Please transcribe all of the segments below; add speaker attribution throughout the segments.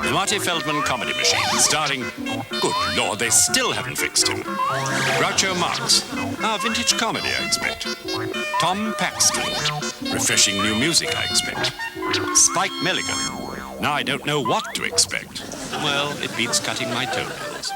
Speaker 1: The Marty Feldman Comedy Machine, starring... Good Lord, they still haven't fixed him. Groucho Marx. Vintage comedy, I expect. Tom Paxton. Refreshing new music, I expect. Spike Milligan. Now I don't know what to expect. Well, it beats cutting my toenails.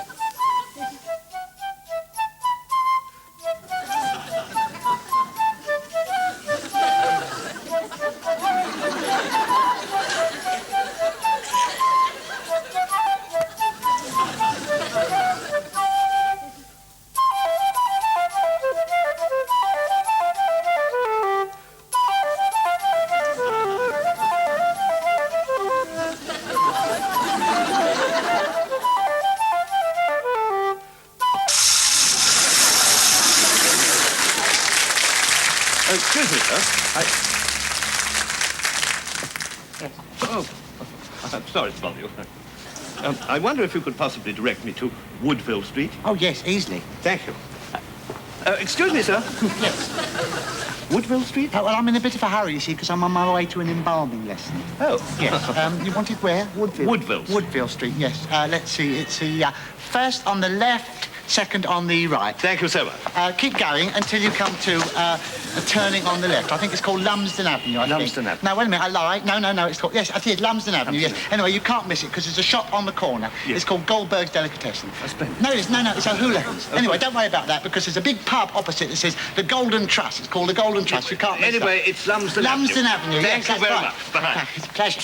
Speaker 2: Excuse me, sir. I'm sorry to bother you. I wonder if you could possibly direct me to Woodville Street.
Speaker 3: Oh, yes, easily.
Speaker 2: Thank you. Excuse me, sir.
Speaker 3: Yes.
Speaker 2: Woodville Street?
Speaker 3: Well, I'm in a bit of a hurry, you see, because I'm on my way to an embalming lesson.
Speaker 2: Oh.
Speaker 3: Yes. You wanted where? Woodville.
Speaker 2: Woodville.
Speaker 3: Woodville Street, yes. Let's see. It's the first on the left, second on the right.
Speaker 2: Thank you so much.
Speaker 3: Keep going until you come to a turning on the left. I think it's called Lumsden Avenue, I think.
Speaker 2: Lumsden Avenue.
Speaker 3: No, wait a minute, I lie. No, it's called... Yes, I think it's Lumsden Avenue, yes. Anyway, you can't miss it, because there's a shop on the corner.
Speaker 2: Yes.
Speaker 3: It's called Goldberg's Delicatessen.
Speaker 2: That's splendid.
Speaker 3: No, it's a hooligans. Anyway, don't worry about that, because there's a big pub opposite that says the Golden Trust. It's called the Golden Trust. You can't miss it.
Speaker 2: Anyway, it's Lumsden Avenue.
Speaker 3: Lumsden Avenue,
Speaker 2: Thank you very much. Bye.
Speaker 3: It's a pleasure.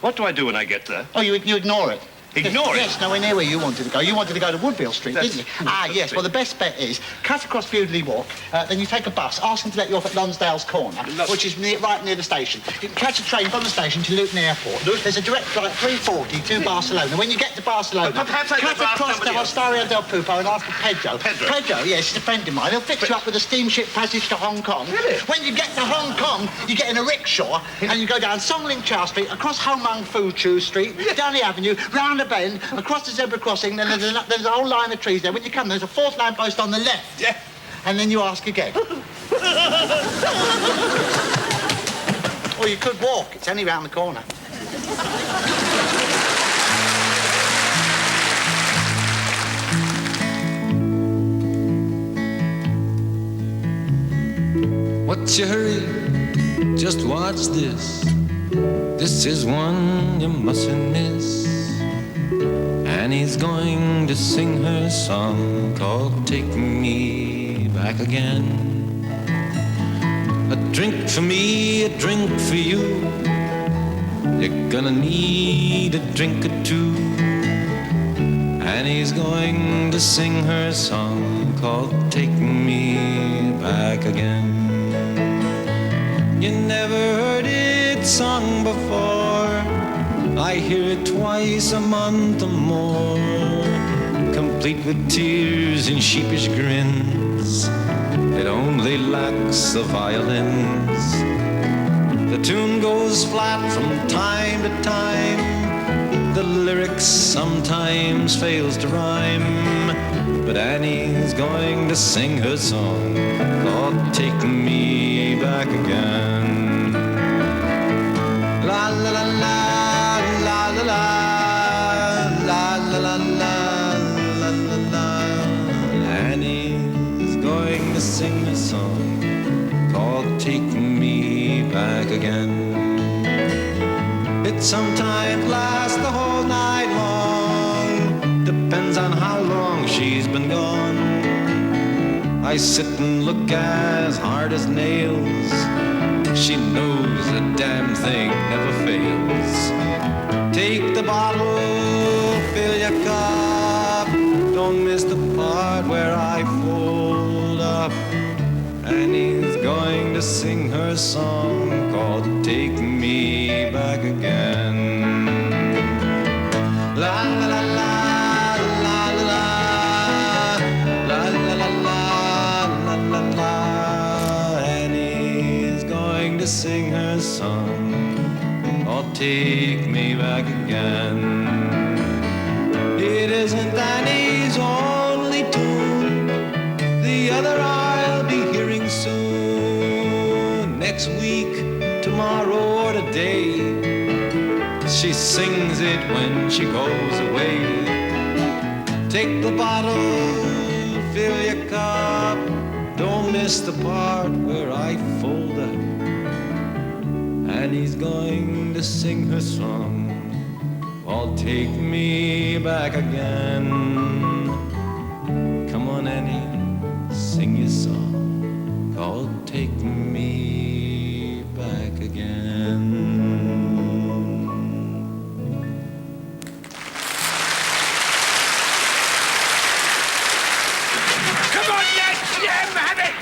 Speaker 2: What do I do when I get there?
Speaker 3: Oh, you ignore it.
Speaker 2: Ignore it?
Speaker 3: Yes, nowhere near where you wanted to go. You wanted to go to Woodville Street, didn't you? Yes. Well, the best bet is cut across Bewdley Walk, then you take a bus, ask them to let you off at Lonsdale's Corner, which is right near the station. You can catch a train from the station to Luton Airport. There's a direct flight 3:40 to Barcelona. When you get to Barcelona, cut across to Ostaria del Pupo and ask for Pedro.
Speaker 2: Pedro?
Speaker 3: Yes, he's a friend of mine. He'll fix you up with a steamship passage to Hong Kong.
Speaker 2: Really?
Speaker 3: When you get to Hong Kong, you get in a rickshaw and you go down Song Ling Chow Street, across Ho Mung Fu Chu Street, down the avenue, round a bend, across the zebra crossing, then there's a whole line of trees there. When you come, there's a fourth lamppost on the left.
Speaker 2: Yeah.
Speaker 3: And then you ask again. Or you could walk. It's only round the corner.
Speaker 4: What's your hurry? Just watch this. This is one you mustn't miss. Annie's going to sing her song called Take Me Back Again. A drink for me, a drink for you. You're gonna need a drink or two. Annie's going to sing her song called Take Me Back Again. You never heard it sung before. I hear it twice a month or more, complete with tears and sheepish grins. It only lacks the violins. The tune goes flat from time to time. The lyrics sometimes fails to rhyme. But Annie's going to sing her song, Lord, take me back again. La la la la. La la la, la la la la, la la la. Annie's going to sing a song called Take Me Back Again. It sometimes lasts the whole night long, depends on how long she's been gone. I sit and look as hard as nails. She knows the damn thing never fails. Take the bottle, fill your cup. miss the part where I fold up. And he's going to sing her song called Take Me Back Again. La la la la. To sing her song, or take me back again. It isn't Annie's only tune, the other I'll be hearing soon. Next week, tomorrow, or today, she sings it when she goes away. Take the bottle, fill your cup, don't miss the part where I fold up. And he's going to sing her song, or take me back again. Come on, Annie, sing your song, called Take Me Back Again.
Speaker 5: Come on, lads, let him have it!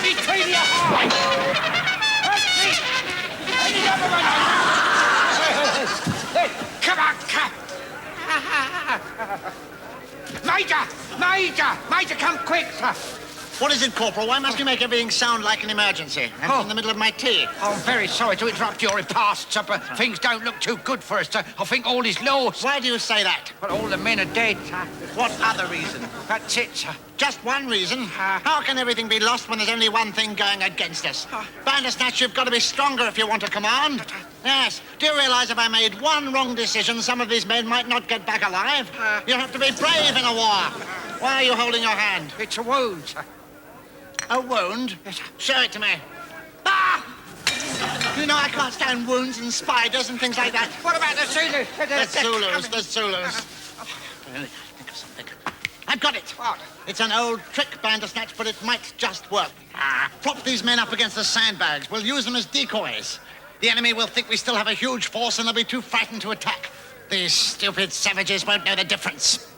Speaker 5: Between your heart! Come on, come! Major, come quick, sir!
Speaker 3: What is it, Corporal? Why must you make everything sound like an emergency? I'm in the middle of my tea.
Speaker 5: Oh, I'm very sorry to interrupt your repast, sir, but things don't look too good for us, sir. I think all is lost.
Speaker 3: Why do you say that?
Speaker 5: But all the men are dead, sir.
Speaker 3: What other reason?
Speaker 5: That's it, sir.
Speaker 3: Just one reason? How can everything be lost when there's only one thing going against us? Bandersnatch, you've got to be stronger if you want to command. Yes. Do you realise if I made one wrong decision, some of these men might not get back alive? You have to be brave in a war. Why are you holding your hand?
Speaker 5: It's a wound, sir.
Speaker 3: A wound?
Speaker 5: Yes, sir.
Speaker 3: Show it to me. Ah! You know, I can't stand wounds and spiders and things like that.
Speaker 5: What about the Zulus?
Speaker 3: The Zulus. Think of something. I've got it.
Speaker 5: What?
Speaker 3: It's an old trick, Bandersnatch, but it might just work. Prop these men up against the sandbags. We'll use them as decoys. The enemy will think we still have a huge force and they'll be too frightened to attack. These stupid savages won't know the difference.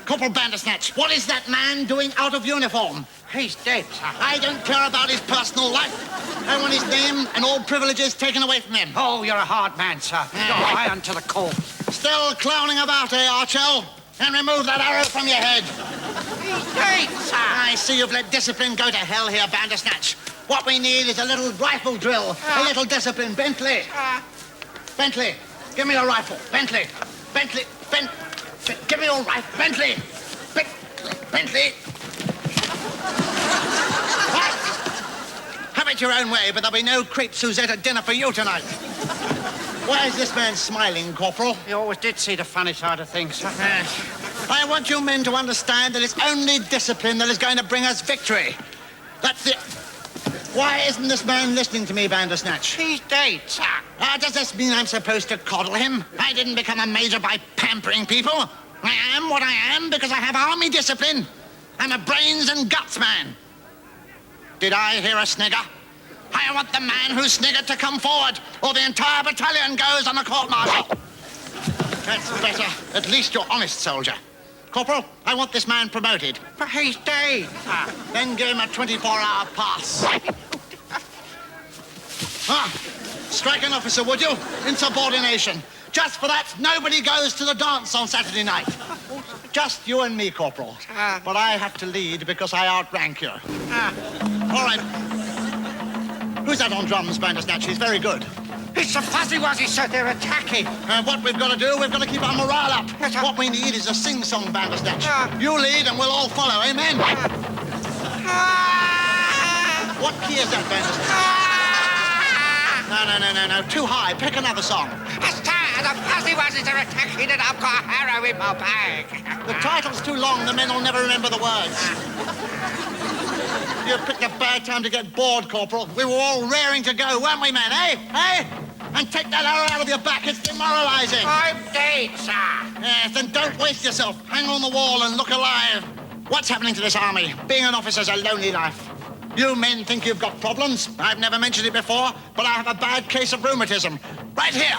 Speaker 3: Corporal Bandersnatch, what is that man doing out of uniform?
Speaker 5: He's dead, sir.
Speaker 3: I don't care about his personal life. I want his name and all privileges taken away from him.
Speaker 5: Oh, you're a hard man, sir. You're iron to the core.
Speaker 3: Still clowning about, eh, Archel? And remove that arrow from your head.
Speaker 5: He's dead, sir.
Speaker 3: I see you've let discipline go to hell here, Bandersnatch. What we need is a little rifle drill, a little discipline. Bentley. Bentley, give me your rifle. Bentley. Give me your rifle. Bentley. Bentley. What? Have it your own way, but there'll be no crepe Suzette at dinner for you tonight. Why is this man smiling, Corporal?
Speaker 5: He always did see the funny side of things, sir.
Speaker 3: I want you men to understand that it's only discipline that is going to bring us victory. That's it. Why isn't this man listening to me, Bandersnatch?
Speaker 5: He's dead, sir.
Speaker 3: Does this mean I'm supposed to coddle him? I didn't become a major by pampering people. I am what I am because I have army discipline. I'm a brains and guts man. Did I hear a snigger? I want the man who sniggered to come forward, or the entire battalion goes on a court-martial. That's better. At least you're honest, soldier. Corporal, I want this man promoted.
Speaker 5: But he's dead.
Speaker 3: Then give him a 24-hour pass. Strike an officer, would you? Insubordination. Just for that, nobody goes to the dance on Saturday night. Just you and me, Corporal. But I have to lead because I outrank you. All right. Who's that on drums, Bandersnatch? He's very good.
Speaker 5: It's the fuzzy-wuzzy, sir. They're attacking.
Speaker 3: What we've got to do, we've got to keep our morale up.
Speaker 5: Yes, sir.
Speaker 3: What we need is a sing-song, Bandersnatch. You lead and we'll all follow, amen? What key is that, Bandersnatch? No. Too high. Pick another song.
Speaker 5: The fuzzy-wuzzies are attacking and I've got a harrow in my bag.
Speaker 3: The title's too long. The men will never remember the words. You picked a bad time to get bored, Corporal. We were all raring to go, weren't we, men, eh? And take that arrow out of your back. It's demoralizing.
Speaker 5: I'm dead, sir.
Speaker 3: Yes, then don't waste yourself. Hang on the wall and look alive. What's happening to this army? Being an officer's a lonely life. You men think you've got problems. I've never mentioned it before, but I have a bad case of rheumatism. Right here,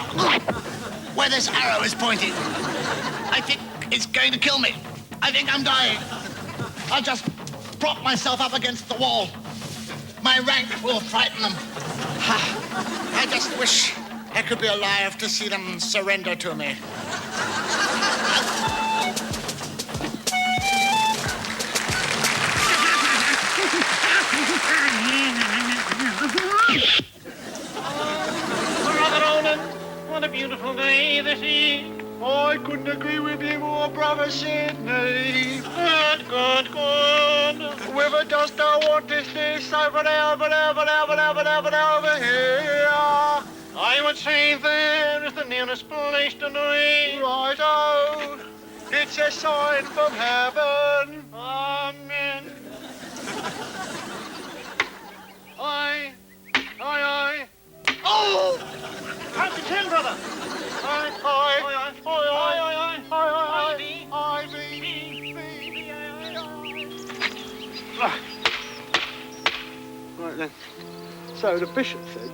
Speaker 3: where this arrow is pointing. I think It's going to kill me. I think I'm dying. I'll just prop myself up against the wall. My rank will frighten them. I just wish I could be alive to see them surrender to me.
Speaker 6: Brother Onan, what a beautiful day this is.
Speaker 7: I couldn't agree with you more, Brother Sidney.
Speaker 6: Good, good, good.
Speaker 7: Whither dost thou want this over there, over there, over there, over there, over there, over there, over here?
Speaker 6: I would say there is the nearest place to me.
Speaker 7: Righto. It's a sign from heaven.
Speaker 6: Amen.
Speaker 7: Aye. Aye.
Speaker 6: Oh! Count to 10, brother.
Speaker 7: Aye.
Speaker 6: Aye, aye.
Speaker 7: Aye. Aye.
Speaker 6: Aye,
Speaker 7: B. Right then. So the bishop said,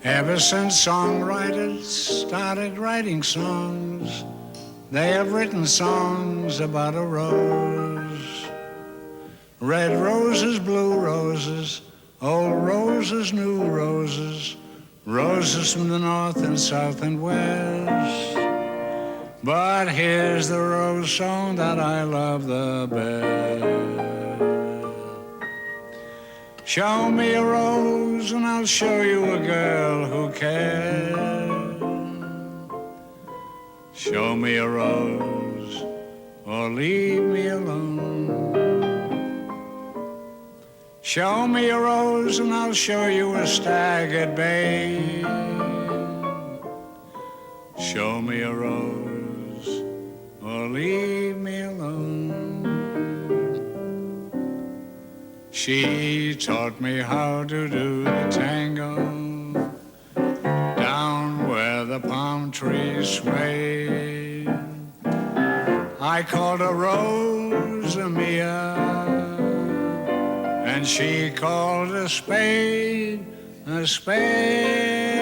Speaker 8: Ever since songwriters started writing songs, they have written songs about a rose. Red roses, blue roses, old roses, new roses, roses from the north and south and west. But here's the rose song that I love the best. Show me a rose and I'll show you a girl who cares. Show me a rose or leave me alone. Show me a rose and I'll show you a staggered babe. Show me a rose or leave me alone. She taught me how to do the tango down where the palm trees sway. I called her Rosa Mia, and she called a spade a spade.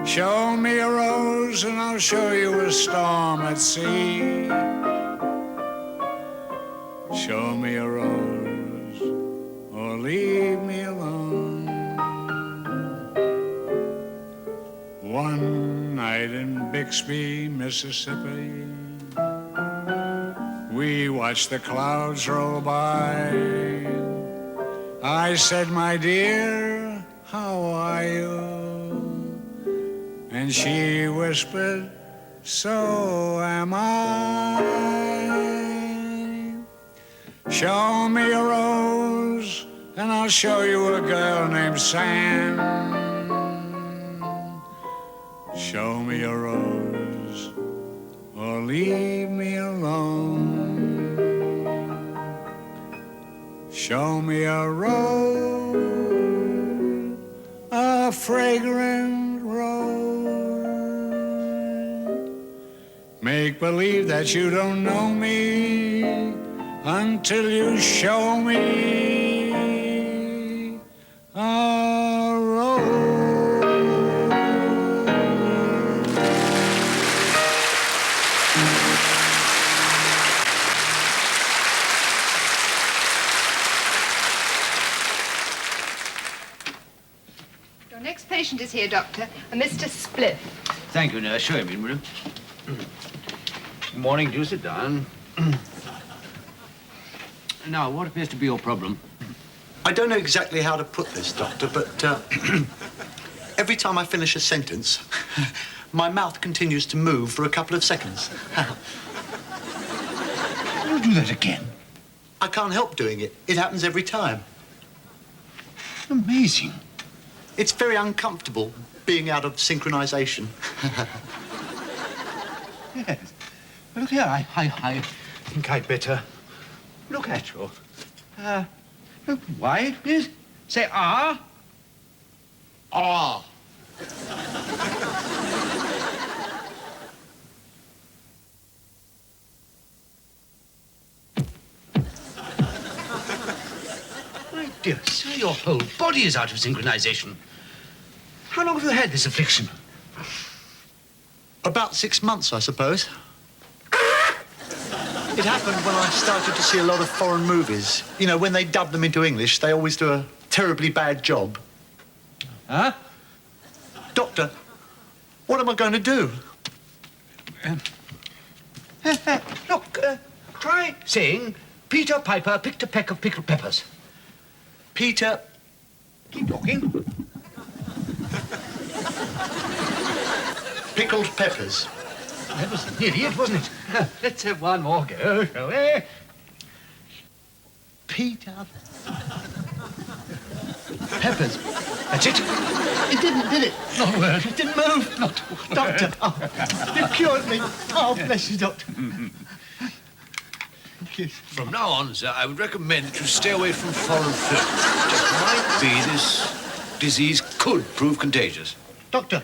Speaker 8: Show me a rose and I'll show you a storm at sea. Show me a rose or leave me alone. One night in Bixby, Mississippi, we watched the clouds roll by. I said, my dear, how are you? And she whispered, so am I. Show me a rose, and I'll show you a girl named Sam. Show me a rose, or leave me alone. Show me a rose, a fragrant rose. Make believe that you don't know me until you show me a rose.
Speaker 9: Your next patient is here, Doctor, a Mr. Spliff.
Speaker 5: Thank you, nurse. Show him in, will you? Good morning. Do sit down. Now, what appears to be your problem?
Speaker 10: I don't know exactly how to put this, Doctor, but every time I finish a sentence, my mouth continues to move for a couple of seconds.
Speaker 5: You'll do that again.
Speaker 10: I can't help doing it. It happens every time.
Speaker 5: Amazing.
Speaker 10: It's very uncomfortable being out of synchronization.
Speaker 5: Yes. Well, look here, I think I'd better look at you. Why, please? Say ah.
Speaker 10: Ah.
Speaker 5: dear sir, your whole body is out of synchronization. How long have you had this affliction?
Speaker 10: About 6 months, I suppose. It happened when I started to see a lot of foreign movies. You know, when they dub them into English, they always do a terribly bad job.
Speaker 5: Huh?
Speaker 10: Doctor, what am I going to do?
Speaker 5: Look, try saying Peter Piper picked a peck of pickled peppers.
Speaker 10: Peter...
Speaker 5: Keep talking.
Speaker 10: Pickled peppers.
Speaker 5: That was nearly it, wasn't it? Let's have one more go, shall we?
Speaker 10: Peter...
Speaker 5: Peppers. That's it.
Speaker 3: It didn't, did it?
Speaker 5: Not a word. It didn't move. Not a word.
Speaker 3: Doctor, you cured me. Oh, bless you, Doctor. Thank you.
Speaker 11: From now on, sir, I would recommend that you stay away from foreign films. It might be this disease could prove contagious.
Speaker 3: Doctor,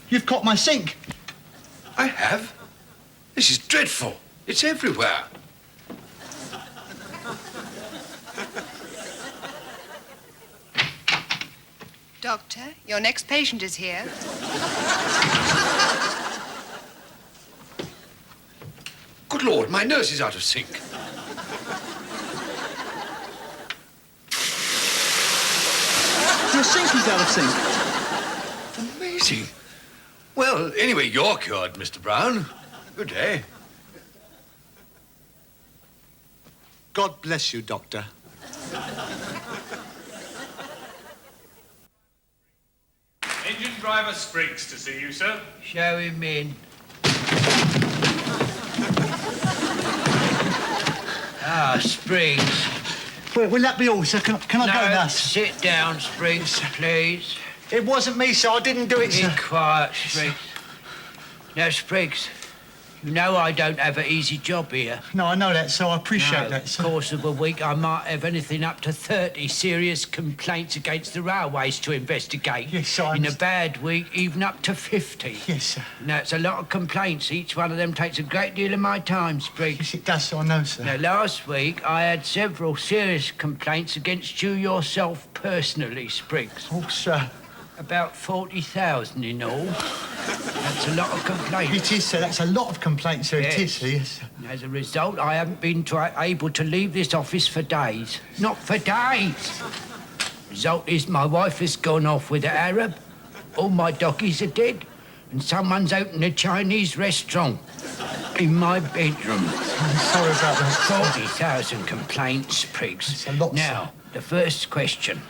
Speaker 3: you've caught my sink.
Speaker 11: I have? This is dreadful. It's everywhere.
Speaker 9: Doctor, your next patient is here.
Speaker 11: Good Lord, my nurse is out of sync.
Speaker 3: Your sink is out of sync.
Speaker 11: Amazing. Well, anyway, you're cured, Mr. Brown. Good day.
Speaker 10: God bless you, Doctor.
Speaker 6: Engine driver Spriggs to see you, sir.
Speaker 5: Show him in. Ah, Spriggs.
Speaker 3: Well, will that be all, sir? Can I go now?
Speaker 5: Sit down, Spriggs, please.
Speaker 3: It wasn't me, sir. I didn't do it,
Speaker 5: Be
Speaker 3: sir.
Speaker 5: quiet, Spriggs. Now, Spriggs, you know I don't have an easy job here.
Speaker 3: No, I know that, sir. I appreciate
Speaker 5: No,
Speaker 3: that,
Speaker 5: in
Speaker 3: sir.
Speaker 5: the course of a week, I might have anything up to 30 serious complaints against the railways to investigate.
Speaker 3: Yes, sir, I
Speaker 5: In a
Speaker 3: understand.
Speaker 5: bad week, even up to 50.
Speaker 3: Yes, sir.
Speaker 5: Now, it's a lot of complaints. Each one of them takes a great deal of my time, Spriggs.
Speaker 3: Yes, it does, sir. I know, sir.
Speaker 5: Now, last week, I had several serious complaints against you yourself personally, Spriggs.
Speaker 3: Oh, sir.
Speaker 5: About 40,000 in all. That's a lot of complaints.
Speaker 3: It is, sir. That's a lot of complaints, sir.
Speaker 5: Yes.
Speaker 3: It is, sir. Yes, sir.
Speaker 5: As a result, I haven't been able to leave this office for days. Not for days. Result is my wife has gone off with an Arab, all my doggies are dead, and someone's opened a Chinese restaurant in my bedroom.
Speaker 3: I'm sorry about that.
Speaker 5: 40,000 complaints, Spriggs.
Speaker 3: It's a lot,
Speaker 5: Now, the first question.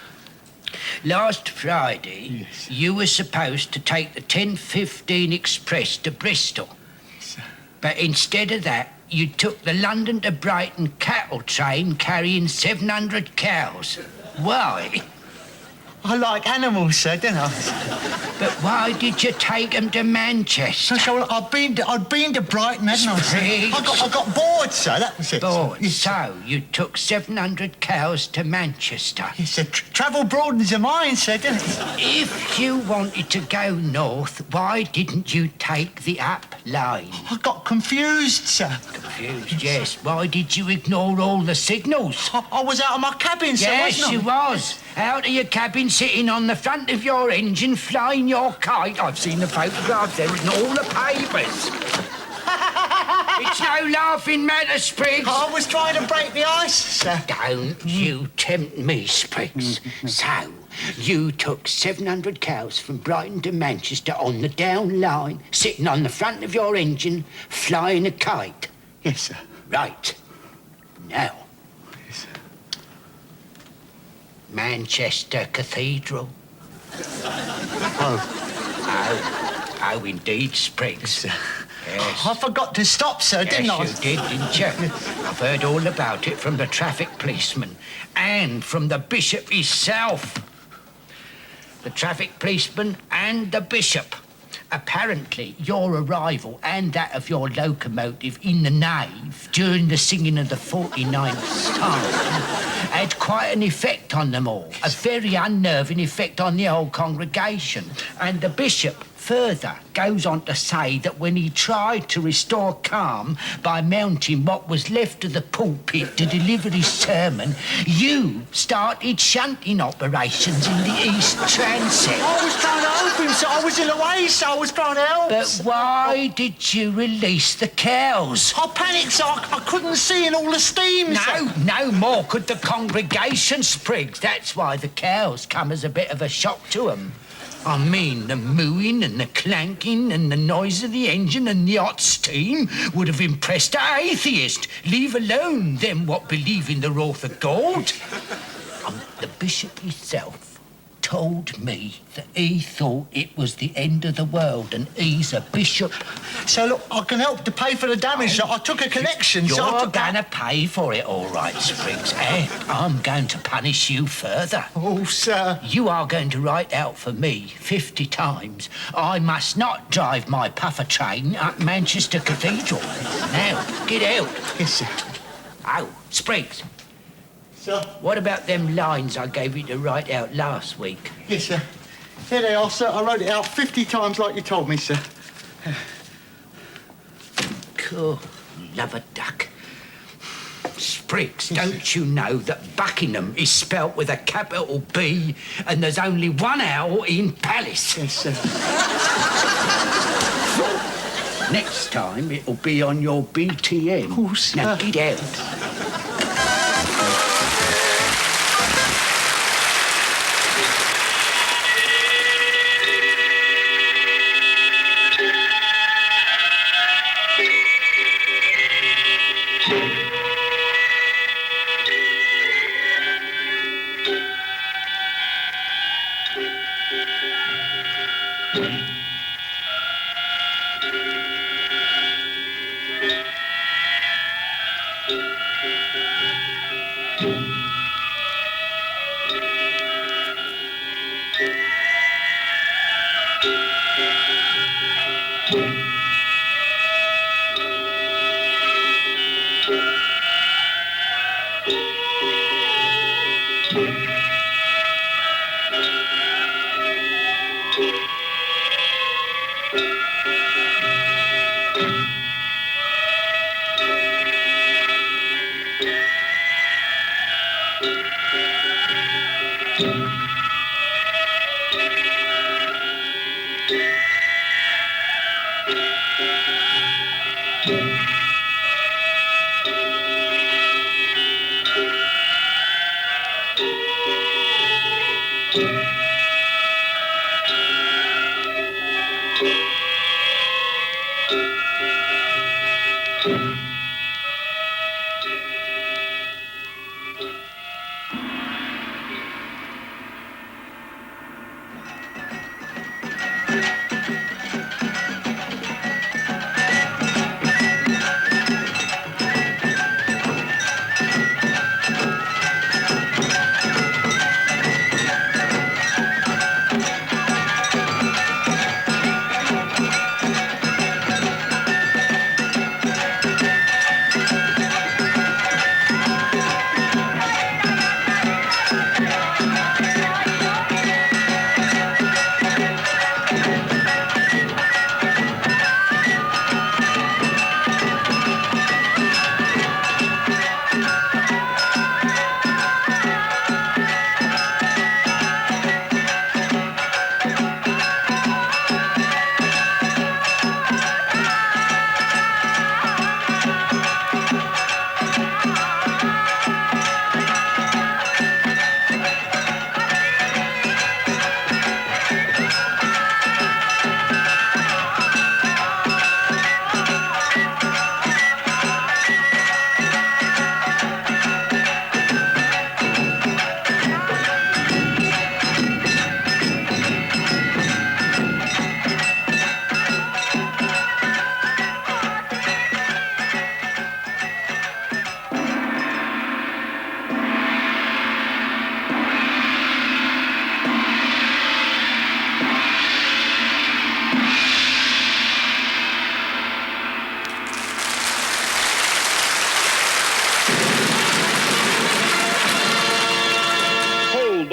Speaker 5: Last Friday,
Speaker 3: Yes.
Speaker 5: you were supposed to take the 10:15 express to Bristol. But instead of that, you took the London to Brighton cattle train carrying 700 cows. Why?
Speaker 3: I like animals, sir, don't I?
Speaker 5: But why did you take them to Manchester?
Speaker 3: So I'd been to Brighton, hadn't I, sir?
Speaker 5: Spriggs.
Speaker 3: I got bored, sir. That was it.
Speaker 5: Bored.
Speaker 3: Yes, sir.
Speaker 5: So you took 700 cows to Manchester.
Speaker 3: Yes, sir. Travel broadens your mind, sir, doesn't it?
Speaker 5: If you wanted to go north, why didn't you take the up line?
Speaker 3: I got confused, sir.
Speaker 5: Confused, yes. Why did you ignore all the signals?
Speaker 3: I was out of my cabin, sir,
Speaker 5: Yes,
Speaker 3: wasn't I?
Speaker 5: you was. Out of your cabin, sitting on the front of your engine, flying your kite. I've seen the photographs. They're in all the papers. It's no laughing matter, Spriggs.
Speaker 3: I was trying to break the ice, sir.
Speaker 5: Don't you tempt me, Spriggs. So, you took 700 cows from Brighton to Manchester on the down line, sitting on the front of your engine, flying a kite.
Speaker 3: Yes, sir.
Speaker 5: Right. Now,
Speaker 3: Yes, sir.
Speaker 5: Manchester Cathedral. Oh, indeed, Spriggs. Yes.
Speaker 3: I forgot to stop, sir, didn't I?
Speaker 5: Yes, you did, didn't you? I've heard all about it from the traffic policeman and from the bishop himself. The traffic policeman and the bishop. Apparently, your arrival and that of your locomotive in the nave during the singing of the 49th Psalm had quite an effect on them all. A very unnerving effect on the whole congregation. And the bishop further goes on to say that when he tried to restore calm by mounting what was left of the pulpit to deliver his sermon, you started shunting operations in the East Transept.
Speaker 3: I was trying to help him, so I was in the way, so I was trying to help.
Speaker 5: But why did you release the cows?
Speaker 3: I panicked, so I couldn't see in all the steam.
Speaker 5: No more could the congregation, Spriggs. That's why the cows come as a bit of a shock to them. I mean, the mooing and the clanking and the noise of the engine and the hot steam would have impressed an atheist, leave alone them what believe in the wrath of God. The bishop himself told me that he thought it was the end of the world, and he's a bishop.
Speaker 3: So, look, I can help to pay for the damage. I took a collection,
Speaker 5: You're
Speaker 3: so I took...
Speaker 5: going to pay for it, all right, Spriggs, and I'm going to punish you further.
Speaker 3: Oh, sir.
Speaker 5: You are going to write out for me 50 times I must not drive my puffer train up Manchester Cathedral. Now, get out.
Speaker 3: Yes, sir.
Speaker 5: Oh, Spriggs.
Speaker 3: Sir?
Speaker 5: What about them lines I gave you to write out last week?
Speaker 3: Yes, sir. Here they are, sir. I wrote it out 50 times like you told me, sir.
Speaker 5: Cool. Love a duck. Spriggs, don't you know that Buckingham is spelt with a capital B and there's only one owl in Palace?
Speaker 3: Yes, sir.
Speaker 5: Next time it'll be on your BTM.
Speaker 3: Oh, sir.
Speaker 5: Now get out.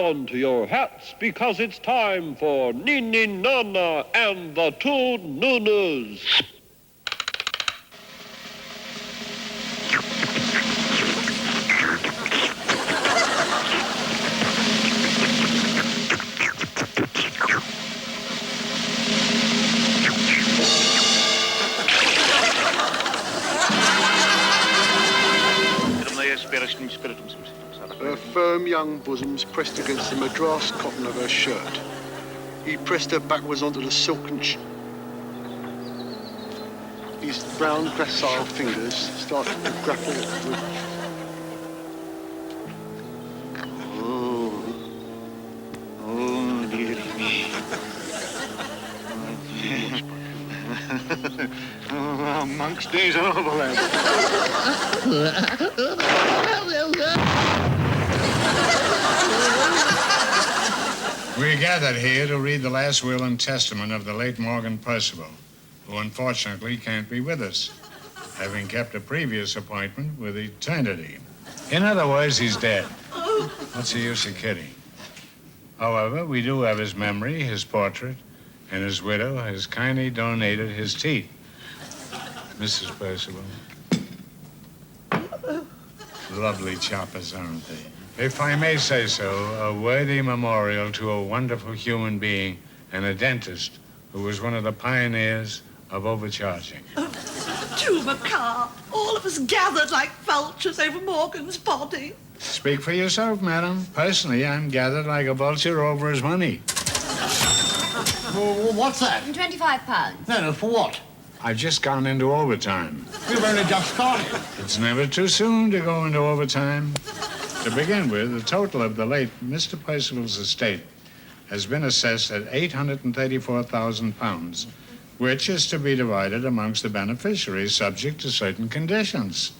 Speaker 6: onto your hats because it's time for Nini Nana and the Two Nunas.
Speaker 12: Her firm young bosoms pressed against the madras cotton of her shirt. He pressed her backwards onto the silken His brown, gracile fingers started to grapple with...
Speaker 7: Oh, dearie me. Oh, monk's days are over, lad.
Speaker 8: We're gathered here to read the last will and testament of the late Morgan Percival, who unfortunately can't be with us, having kept a previous appointment with eternity. In other words, he's dead. What's the use of kidding? However, we do have his memory, his portrait, and his widow has kindly donated his teeth. Mrs. Percival. Lovely choppers, aren't they? If I may say so, a worthy memorial to a wonderful human being and a dentist who was one of the pioneers of overcharging.
Speaker 13: Too macabre. All of us gathered like vultures over Morgan's body.
Speaker 8: Speak for yourself, madam. Personally, I'm gathered like a vulture over his money.
Speaker 3: Well, what's that?
Speaker 9: £25.
Speaker 3: No, for what?
Speaker 8: I've just gone into overtime.
Speaker 3: We've only just started.
Speaker 8: It's never too soon to go into overtime. To begin with, the total of the late Mr. Percival's estate has been assessed at £834,000, which is to be divided amongst the beneficiaries subject to certain conditions.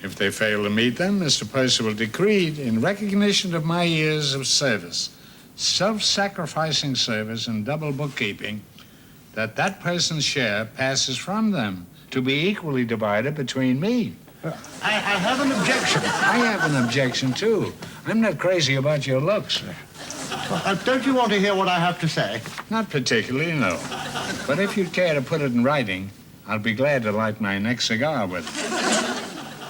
Speaker 8: If they fail to meet them, Mr. Percival decreed, in recognition of my years of service, self-sacrificing service and double bookkeeping, that that person's share passes from them to be equally divided between me.
Speaker 3: I have an objection.
Speaker 8: I have an objection, too. I'm not crazy about your looks.
Speaker 3: Don't you want to hear what I have to say?
Speaker 8: Not particularly, no. But if you'd care to put it in writing, I'll be glad to light my next cigar with it.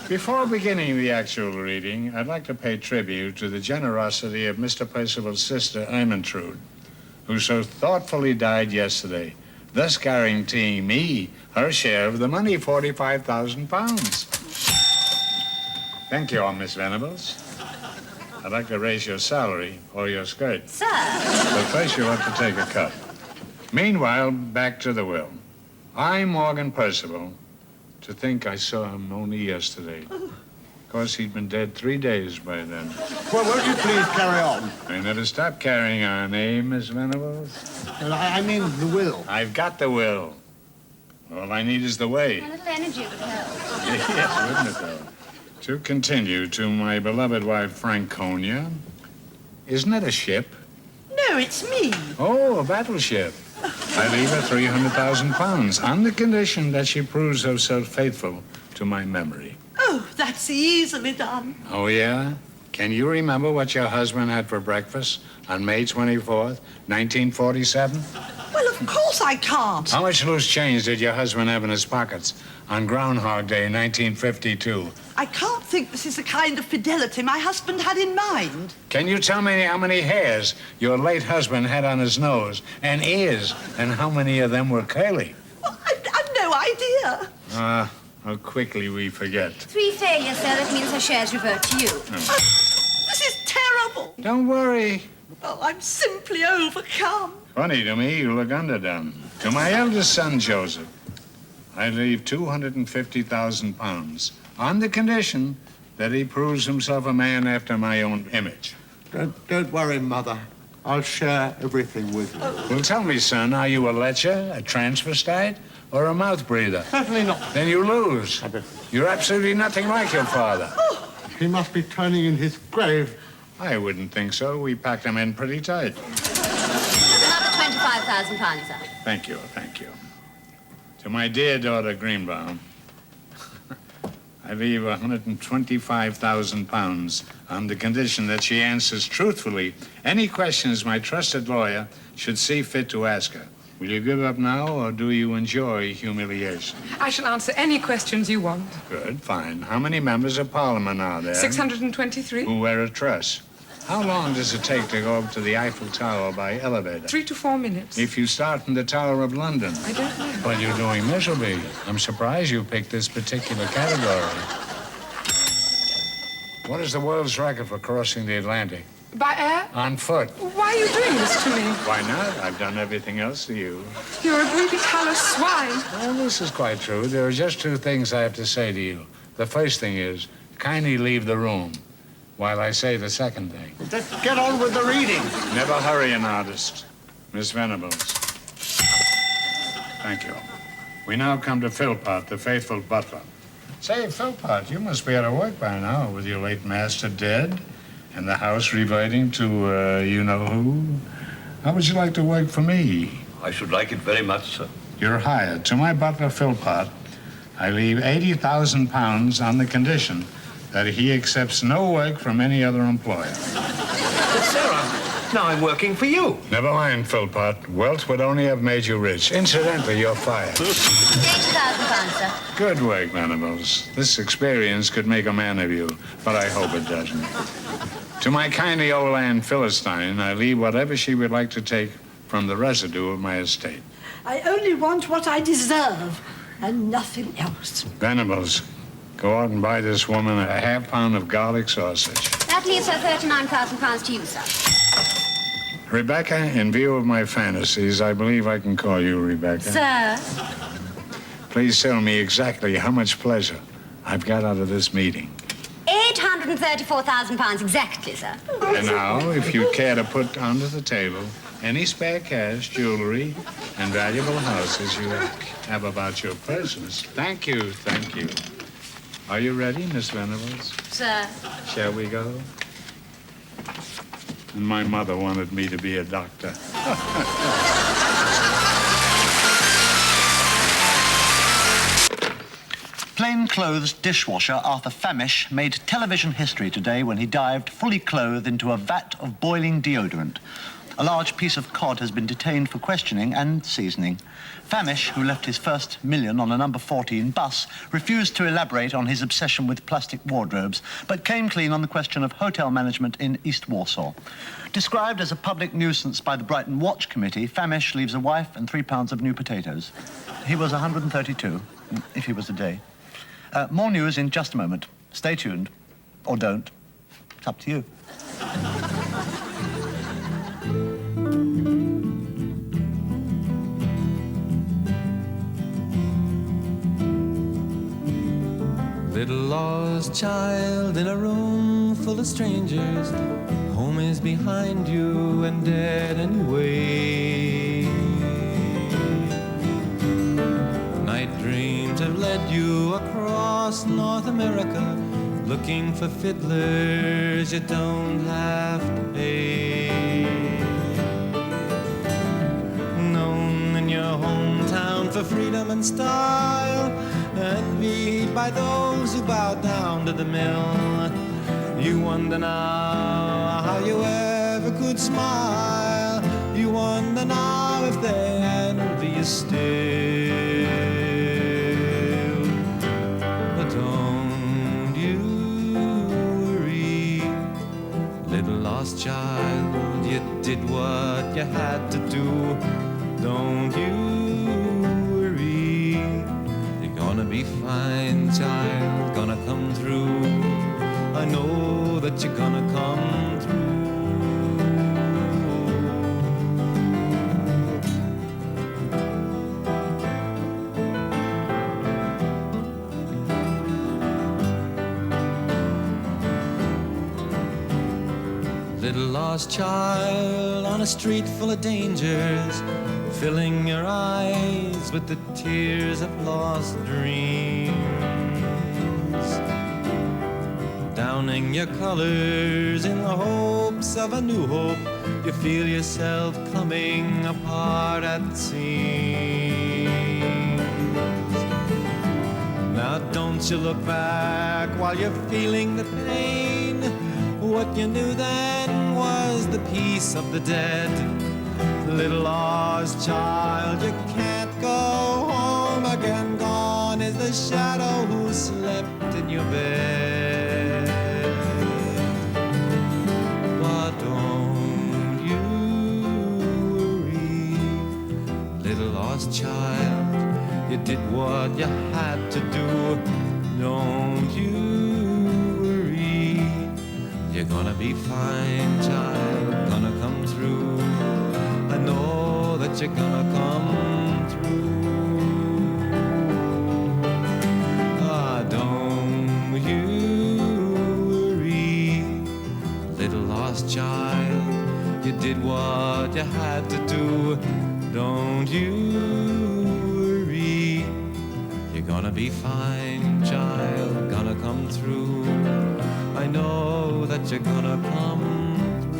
Speaker 8: Before beginning the actual reading, I'd like to pay tribute to the generosity of Mr. Percival's sister, Ermentrude, who so thoughtfully died yesterday, thus guaranteeing me her share of the money, £45,000. Thank you all, Miss Venables. I'd like to raise your salary or your skirt.
Speaker 9: Sir.
Speaker 8: But first you'll have to take a cut. Meanwhile, back to the will. I, Morgan Percival, to think I saw him only yesterday. Of course, he'd been dead 3 days by then.
Speaker 3: Well, won't you please carry on?
Speaker 8: I never stopped carrying on, eh, Miss Venables?
Speaker 3: I mean the will.
Speaker 8: I've got the will. All I need is the way.
Speaker 9: A little energy would help.
Speaker 8: Yes, wouldn't it, though? To continue, to my beloved wife, Franconia. Isn't it a ship?
Speaker 13: No, it's me.
Speaker 8: Oh, a battleship. I leave her £300,000 on the condition that she proves herself faithful to my memory.
Speaker 13: Oh, that's easily done.
Speaker 8: Oh, yeah? Can you remember what your husband had for breakfast on May 24th, 1947?
Speaker 13: Well, of course I can't.
Speaker 8: How much loose change did your husband have in his pockets on Groundhog Day, 1952?
Speaker 13: I can't think this is the kind of fidelity my husband had in mind.
Speaker 8: Can you tell me how many hairs your late husband had on his nose and ears, and how many of them were curly?
Speaker 13: Well, I've no idea.
Speaker 8: How quickly we forget.
Speaker 9: 3 failures, sir. That means her shares revert to you.
Speaker 13: This is terrible.
Speaker 8: Don't worry.
Speaker 13: Oh, I'm simply overcome.
Speaker 8: Funny to me, you look underdone. To my eldest son, Joseph, I leave £250,000 on the condition that he proves himself a man after my own image.
Speaker 12: Don't worry, Mother. I'll share everything with you.
Speaker 8: Well, tell me, son, are you a lecher, a transvestite, or a mouth breather?
Speaker 12: Certainly not.
Speaker 8: Then you lose. You're absolutely nothing like your father.
Speaker 12: He must be turning in his grave.
Speaker 8: I wouldn't think so. We packed him in pretty tight.
Speaker 9: Another £25,000, sir.
Speaker 8: Thank you, thank you. To my dear daughter, Greenbaum, I leave £125,000 on the condition that she answers truthfully any questions my trusted lawyer should see fit to ask her. Will you give up now, or do you enjoy humiliation?
Speaker 14: I shall answer any questions you want.
Speaker 8: Good, fine. How many members of Parliament are there?
Speaker 14: 623.
Speaker 8: Who wear a truss? How long does it take to go up to the Eiffel Tower by elevator?
Speaker 14: 3 to 4 minutes.
Speaker 8: If you start in the Tower of London?
Speaker 14: I don't know.
Speaker 8: Well, you're doing miserably. I'm surprised you picked this particular category. What is the world's record for crossing the Atlantic?
Speaker 14: By air?
Speaker 8: On foot.
Speaker 14: Why are you doing this to me?
Speaker 8: Why not? I've done everything else to you.
Speaker 14: You're a greedy, callous swine.
Speaker 8: Well, this is quite true. There are just two things I have to say to you. The first thing is, kindly leave the room while I say the second thing.
Speaker 3: Let's get on with the reading.
Speaker 8: Never hurry an artist. Miss Venables. Thank you. We now come to Philpot, the faithful butler. Say, Philpot, you must be out of work by now, with your late master dead and the house reverting to you-know-who. How would you like to work for me?
Speaker 11: I should like it very much, sir.
Speaker 8: You're hired. To my butler, Philpot, I leave £80,000 on the condition that he accepts no work from any other employer.
Speaker 11: But, sir, now I'm working for you.
Speaker 8: Never mind, Philpot. Wealth would only have made you rich. Incidentally, you're fired.
Speaker 9: £80,000, sir.
Speaker 8: Good work, Venables. This experience could make a man of you, but I hope it doesn't. To my kindly old Aunt Philistine, I leave whatever she would like to take from the residue of my estate.
Speaker 13: I only want what I deserve and nothing else.
Speaker 8: Venables, go out and buy this woman a half-pound of garlic sausage.
Speaker 9: That leaves her £39,000 to you, sir.
Speaker 8: Rebecca, in view of my fantasies, I believe I can call you Rebecca.
Speaker 9: Sir?
Speaker 8: Please tell me exactly how much pleasure I've got out of this meeting.
Speaker 9: £834,000 exactly, sir.
Speaker 8: And now, if you care to put onto the table any spare cash, jewelry, and valuable houses you have about your persons. Thank you, thank you. Are you ready, Miss Venables?
Speaker 9: Sir.
Speaker 8: Shall we go? And my mother wanted me to be a doctor.
Speaker 10: Plainclothes dishwasher Arthur Famish made television history today when he dived fully clothed into a vat of boiling deodorant. A large piece of cod has been detained for questioning and seasoning. Famish, who left his first million on a number 14 bus, refused to elaborate on his obsession with plastic wardrobes, but came clean on the question of hotel management in East Warsaw. Described as a public nuisance by the Brighton Watch Committee, Famish leaves a wife and 3 pounds of new potatoes. He was 132, if he was a day. More news in just a moment. Stay tuned. Or don't. It's up to you.
Speaker 4: Little lost child in a room full of strangers. Home is behind you and dead anyway. Night dreams have led you across North America, looking for fiddlers you don't have to pay. Known in your hometown for freedom and style, envied by those who bow down to the mill. You wonder now how you ever could smile. You wonder now if they envy you still. But don't you worry, little lost child. You did what you had to do. Don't you worry, you're gonna be fine, child. Gonna come through. I know that you're gonna come through. Little lost child on a street full of dangers, filling your eyes with the tears of lost dreams. Downing your colors in the hopes of a new hope, you feel yourself coming apart at the seams. Now don't Don't you look back while you're feeling the pain. What you knew then was the peace of the dead. Little lost child, you can't go home again. Gone is the shadow who slept in your bed. But don't you worry, little lost child. You did what you had to do. Don't you worry. You're gonna be fine, child. Gonna come through. I know that you're gonna come through. Ah, don't you worry, little lost child. You did what you had to do. Don't you worry. You're gonna be fine, child. Gonna come through. I know that you're gonna come through.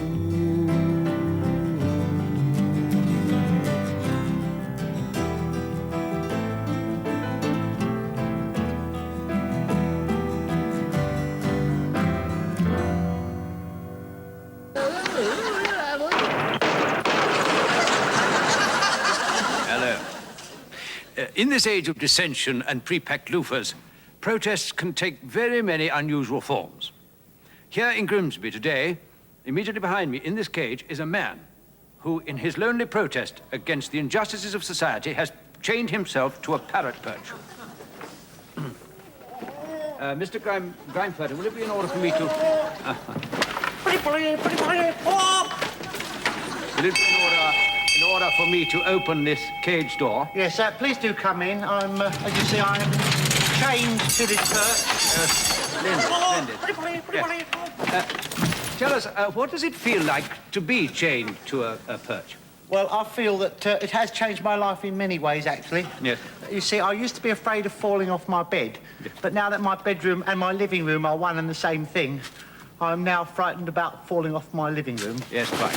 Speaker 5: In this age of dissension and pre-packed loafers, protests can take very many unusual forms. Here in Grimsby today, immediately behind me in this cage, is a man who, in his lonely protest against the injustices of society, has chained himself to a parrot perch. Mr. Grimefurter, will it be in order for me to... Will it be in order for me to open this cage door?
Speaker 3: Yes, please do come in. I'm, as you see, I'm chained to this perch.
Speaker 5: Splendid. Yes. Tell us, what does it feel like to be chained to a perch?
Speaker 3: Well, I feel that it has changed my life in many ways, actually.
Speaker 5: Yes.
Speaker 3: You see, I used to be afraid of falling off my bed, but now that my bedroom and my living room are one and the same thing, I'm now frightened about falling off my living room.
Speaker 5: Yes, right.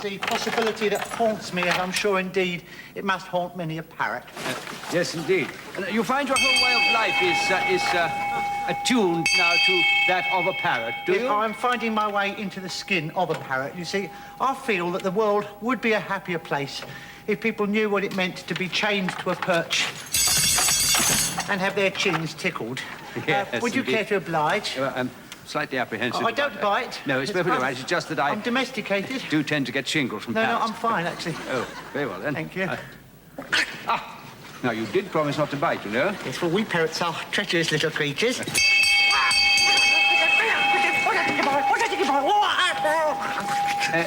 Speaker 3: The possibility that haunts me, and I'm sure indeed it must haunt many a parrot.
Speaker 5: Yes, indeed. And you find your whole way of life is attuned now to that of a parrot, do you?
Speaker 3: I'm finding my way into the skin of a parrot. You see, I feel that the world would be a happier place if people knew what it meant to be chained to a perch and have their chins tickled.
Speaker 5: Yes,
Speaker 3: would you care to oblige?
Speaker 5: I'm slightly apprehensive.
Speaker 3: I don't bite.
Speaker 5: No, it's perfectly right. It's just that
Speaker 3: I'm domesticated.
Speaker 5: do tend to get shingles from
Speaker 3: No,
Speaker 5: parrots.
Speaker 3: I'm fine, actually.
Speaker 5: Oh, very well then.
Speaker 3: Thank you.
Speaker 5: Now, you did promise not to bite, you know?
Speaker 3: Yes, well, we parrots are treacherous little creatures.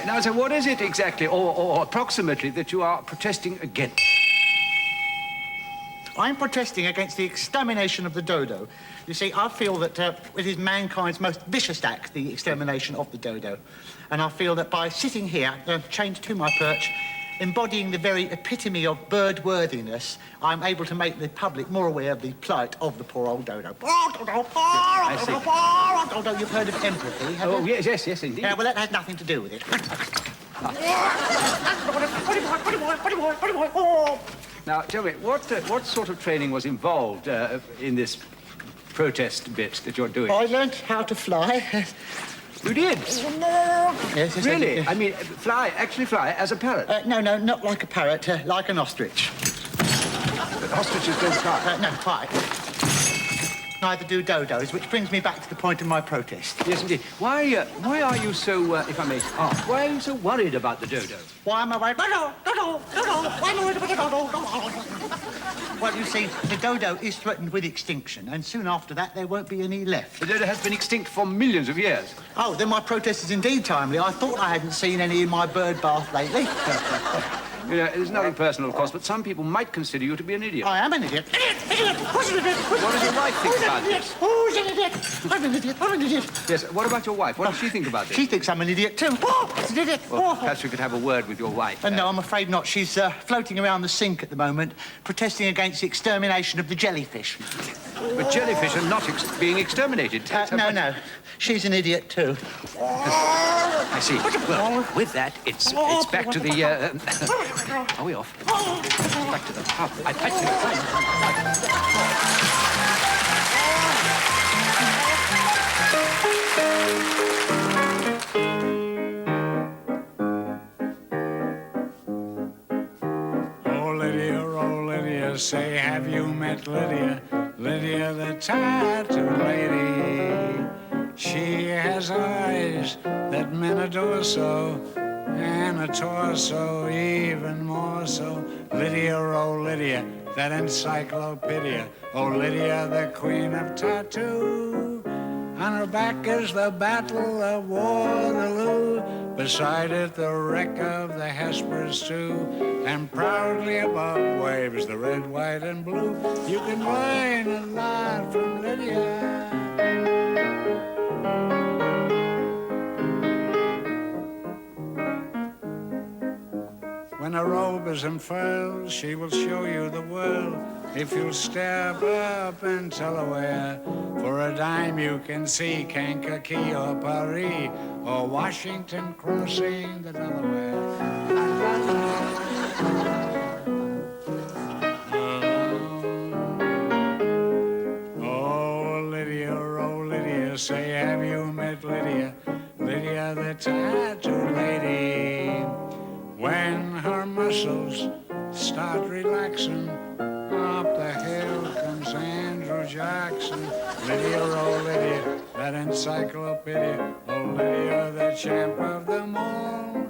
Speaker 5: Now, so what is it exactly, or approximately, that you are protesting against?
Speaker 3: I'm protesting against the extermination of the dodo. You see, I feel that it is mankind's most vicious act, the extermination of the dodo. And I feel that by sitting here, chained to my perch, embodying the very epitome of bird-worthiness, I'm able to make the public more aware of the plight of the poor old dodo.
Speaker 5: I see.
Speaker 3: Dodo, you've heard of empathy, have you?
Speaker 5: Yes, indeed.
Speaker 3: Yeah, well, that has nothing to do with it.
Speaker 5: Now, tell me, what sort of training was involved in this protest bit that you're doing?
Speaker 3: I learnt how to fly.
Speaker 5: You did?
Speaker 3: Yes,
Speaker 5: really?
Speaker 3: Yes.
Speaker 5: I mean, actually fly as a parrot?
Speaker 3: No, not like a parrot, like an ostrich.
Speaker 5: But ostriches don't fly?
Speaker 3: No, quite. Neither do dodos, which brings me back to the point of my protest.
Speaker 5: Yes, indeed. Why are you so, if I may ask, why are you so worried about the dodo?
Speaker 3: Why am I worried? Dodo! Why am I worried about the dodo? Well, you see, the dodo is threatened with extinction, and soon after that, there won't be any left.
Speaker 5: The dodo has been extinct for millions of years.
Speaker 3: Oh, then my protest is indeed timely. I thought I hadn't seen any in my bird bath lately.
Speaker 5: You know, there's nothing personal, of course, but some people might consider you to be an idiot.
Speaker 3: I am an idiot. Idiot! Who's an idiot?
Speaker 5: What does your wife think about this?
Speaker 3: Who's an idiot? I'm an idiot. I'm an idiot.
Speaker 5: Yes, what about your wife? What does she think about this?
Speaker 3: She thinks I'm an idiot, too. Oh, it's an idiot.
Speaker 5: Well, perhaps we could have a word with your wife.
Speaker 3: No, I'm afraid not. She's floating around the sink at the moment, protesting against the extermination of the jellyfish.
Speaker 11: But jellyfish are not being exterminated.
Speaker 3: No. She's an idiot, too.
Speaker 11: I see. Well, with that, it's back to the... Are we off? Back to the pub. I
Speaker 8: Oh, Lydia, say, have you met Lydia? Lydia, the tattooed lady. She has eyes that men adore so, and a torso even more so. Lydia, oh, Lydia, that encyclopedia. Oh, Lydia, the queen of tattoo. On her back is the Battle of Waterloo. Beside it, the wreck of the Hespers, too. And proudly above waves the red, white, and blue. You can learn a lot from Lydia. When her robe is unfurled, she will show you the world. If you'll step up and tell her where, for a dime you can see Kankakee or Paris or Washington crossing the Delaware. Oh, Lydia, say, have you met Lydia? Lydia, the tattooed lady. When her muscles start relaxing, up the hill comes Andrew Jackson. Lydia, oh Lydia, that encyclopedia. Oh Lydia, the champ of them all.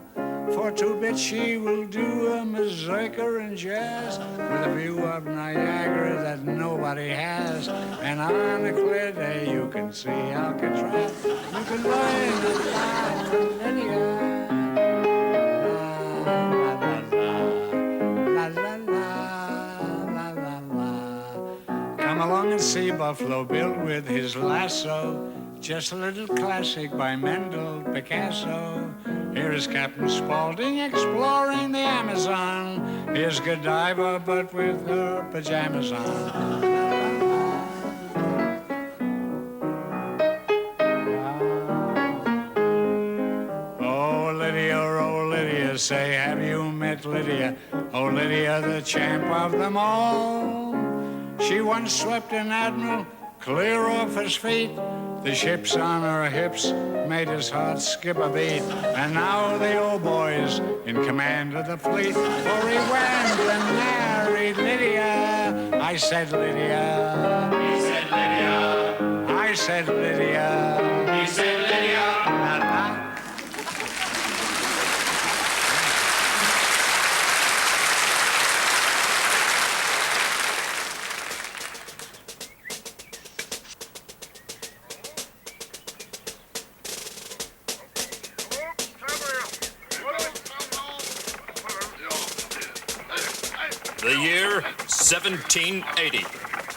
Speaker 8: For 2 bits she will do a mazurka and jazz with a view of Niagara that nobody has. And on a clear day you can see Alcatraz. You can learn a lot from Lydia. Come along and see Buffalo Bill with his lasso. Just a little classic by Mendel Picasso. Here is Captain Spaulding exploring the Amazon. Here's Godiva, but with her pajamas on. Oh, Lydia, say, have you met Lydia? Oh, Lydia, the champ of them all. She once swept an admiral clear off his feet. The ships on her hips made his heart skip a beat. And now the old boy's in command of the fleet. For he went and married Lydia. I said Lydia. He said Lydia. I said Lydia. He said Lydia.
Speaker 15: The year 1780.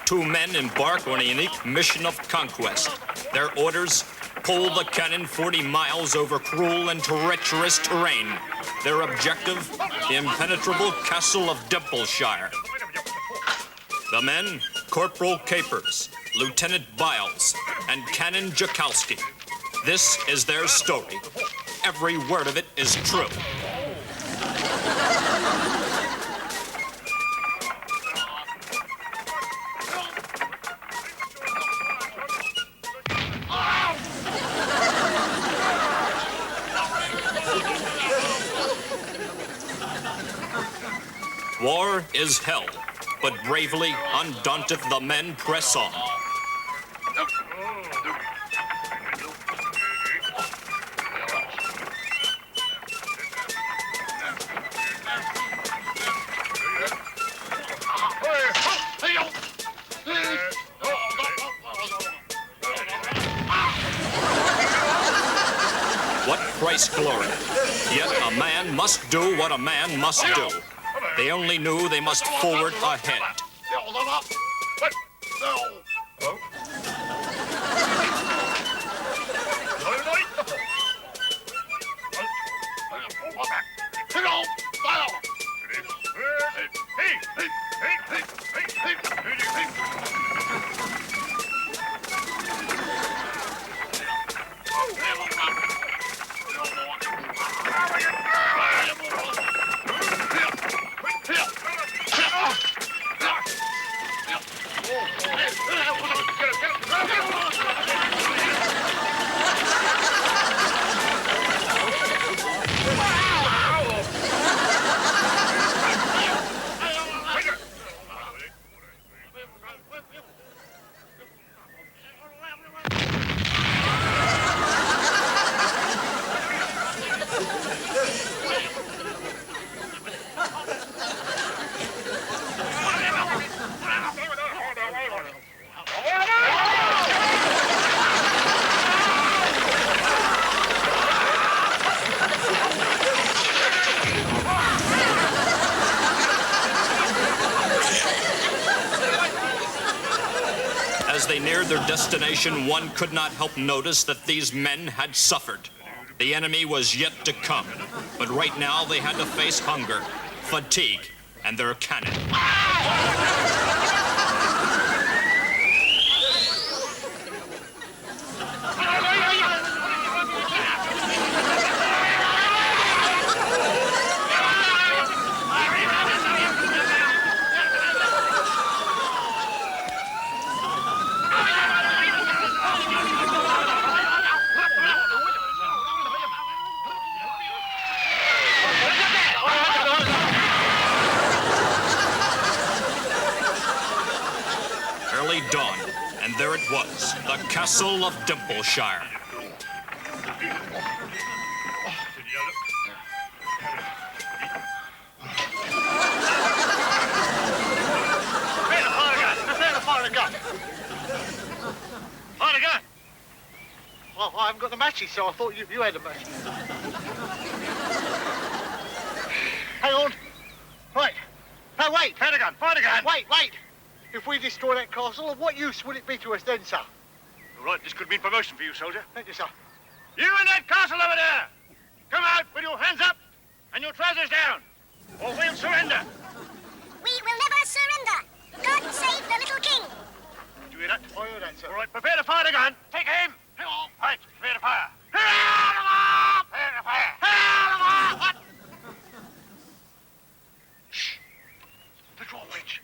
Speaker 15: 2 men embark on a unique mission of conquest. Their orders, pull the cannon 40 miles over cruel and treacherous terrain. Their objective, the impenetrable castle of Dimpleshire. The men, Corporal Capers, Lieutenant Biles, and Canon Jakowski. This is their story. Every word of it is true. War is hell, but bravely, undaunted, the men press on. What Christ glory? Yet a man must do what a man must do. They only knew they must forward ahead. As they neared their destination, one could not help notice that these men had suffered. The enemy was yet to come, but right now they had to face hunger, fatigue, and their cannon. Dawn, and there it was, the castle of Dimpleshire.
Speaker 3: Well, I haven't got the matches, so I thought you had the matches. Hang on. Right. No, wait.
Speaker 7: Fire the gun.
Speaker 3: Wait. If we destroy that castle, of what use will it be to us then, sir?
Speaker 7: All right, this could mean promotion for you, soldier.
Speaker 3: Thank you, sir.
Speaker 7: You in that castle over there! Come out with your hands up and your trousers down, or we'll surrender.
Speaker 16: We will never surrender. God save the little king.
Speaker 7: Did you hear that?
Speaker 3: I heard that, sir.
Speaker 7: All right, prepare to fire the gun. Take aim. Right, prepare to fire. Prepare to fire. What? Shh. The drawbridge.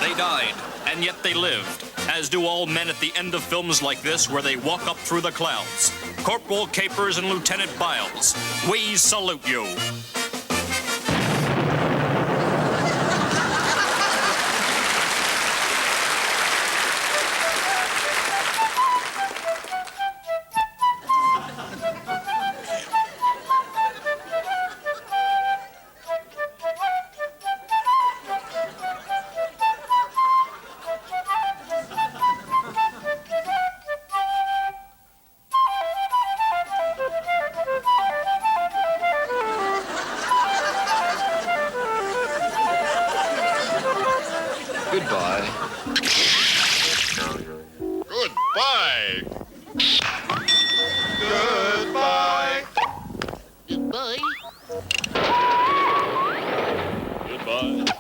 Speaker 15: They died, and yet they lived, as do all men at the end of films like this where they walk up through the clouds. Corporal Capers and Lieutenant Biles, we salute you.
Speaker 11: Goodbye.
Speaker 7: Goodbye.
Speaker 11: Goodbye.
Speaker 16: Goodbye.
Speaker 7: Goodbye. Goodbye.